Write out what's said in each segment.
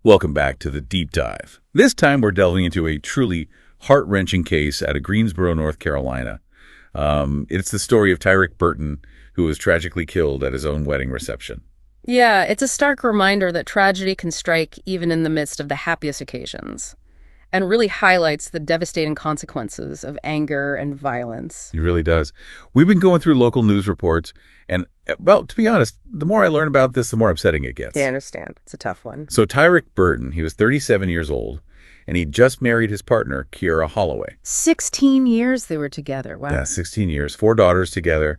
Welcome back to the Deep Dive. This time we're delving into a truly heart-wrenching case out of Greensboro, North Carolina. It's the story of Tyrick Burton, who was tragically killed at his own wedding reception. Yeah, it's a stark reminder that tragedy can strike even in the midst of the happiest occasions, and really highlights the devastating consequences of anger and violence. It really does. We've been going through local news reports, and, well, to be honest, the more I learn about this, the more upsetting it gets. I understand. It's a tough one. So Tyrick Burton, he was 37 years old, and he just married his partner, Kiara Holloway. 16 years they were together. Wow. Yeah, 16 years, 4 daughters together.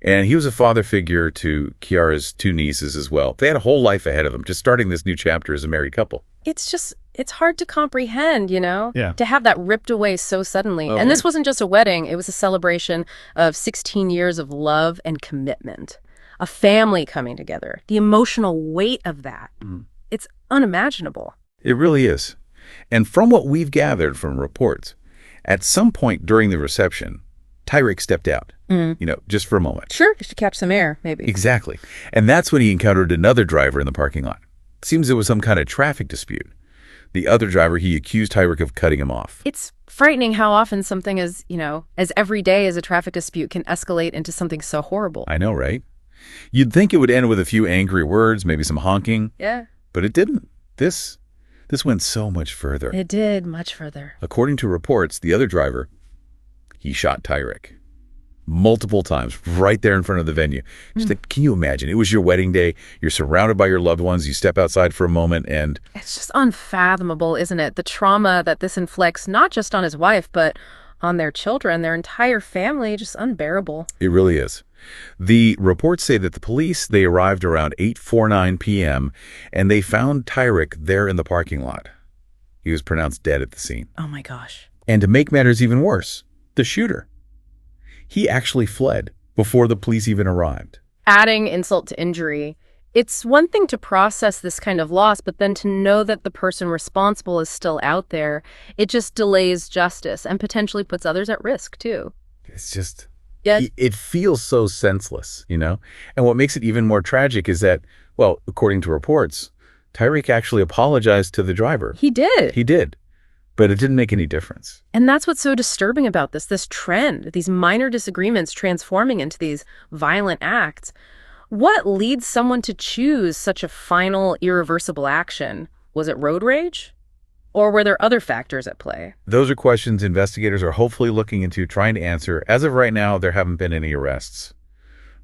And he was a father figure to Kiara's 2 nieces as well. They had a whole life ahead of them, just starting this new chapter as a married couple. It's hard to comprehend, Yeah. to have that ripped away so suddenly. Oh, and this wasn't just a wedding. It was a celebration of 16 years of love and commitment, a family coming together. The emotional weight of that, it's unimaginable. It really is. And from what we've gathered from reports, at some point during the reception, Tyrick stepped out, just for a moment. Sure, just to catch some air, maybe. Exactly. And that's when he encountered another driver in the parking lot. Seems there was some kind of traffic dispute. The other driver, he accused Tyrick of cutting him off. It's frightening how often something as everyday as a traffic dispute can escalate into something so horrible. I know, right? You'd think it would end with a few angry words, maybe some honking. Yeah. But it didn't. This went so much further. It did, much further. According to reports, the other driver, he shot Tyrick multiple times right there in front of the venue. Just like, can you imagine? It was your wedding day. You're surrounded by your loved ones. You step outside for a moment and... It's just unfathomable, isn't it? The trauma that this inflicts, not just on his wife, but on their children, their entire family, just unbearable. It really is. The reports say that the police, they arrived around 8:49 p.m. and they found Tyrick there in the parking lot. He was pronounced dead at the scene. Oh my gosh. And to make matters even worse, the shooter, he actually fled before the police even arrived. Adding insult to injury, it's one thing to process this kind of loss, but then to know that the person responsible is still out there, it just delays justice and potentially puts others at risk, too. It's just... Yeah. It feels so senseless, And what makes it even more tragic is that, well, according to reports, Tyrick actually apologized to the driver. He did. He did. But it didn't make any difference. And that's what's so disturbing about this trend, these minor disagreements transforming into these violent acts. What leads someone to choose such a final, irreversible action? Was it road rage? Or were there other factors at play? Those are questions investigators are hopefully looking into, trying to answer. As of right now, there haven't been any arrests.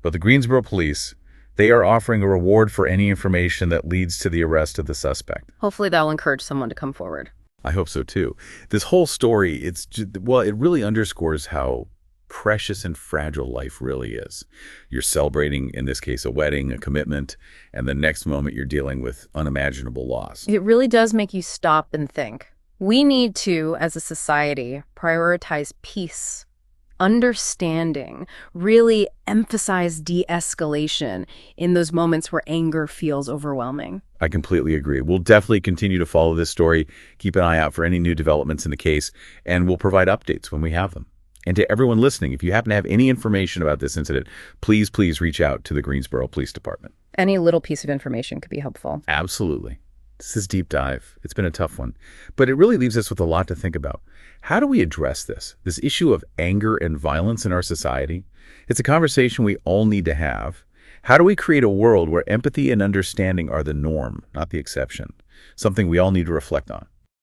But the Greensboro police, they are offering a reward for any information that leads to the arrest of the suspect. Hopefully that'll encourage someone to come forward. I hope so, too. This whole story, it really underscores how precious and fragile life really is. You're celebrating, in this case, a wedding, a commitment, and the next moment you're dealing with unimaginable loss. It really does make you stop and think. We need to, as a society, prioritize peace, understanding, really emphasize de-escalation in those moments where anger feels overwhelming. I completely agree. We'll definitely continue to follow this story, keep an eye out for any new developments in the case, and we'll provide updates when we have them. And to everyone listening, if you happen to have any information about this incident, please reach out to the Greensboro Police Department. Any little piece of information could be helpful. Absolutely. This is Deep Dive. It's been a tough one, but it really leaves us with a lot to think about. How do we address this issue of anger and violence in our society? It's a conversation we all need to have. How do we create a world where empathy and understanding are the norm, not the exception? Something we all need to reflect on.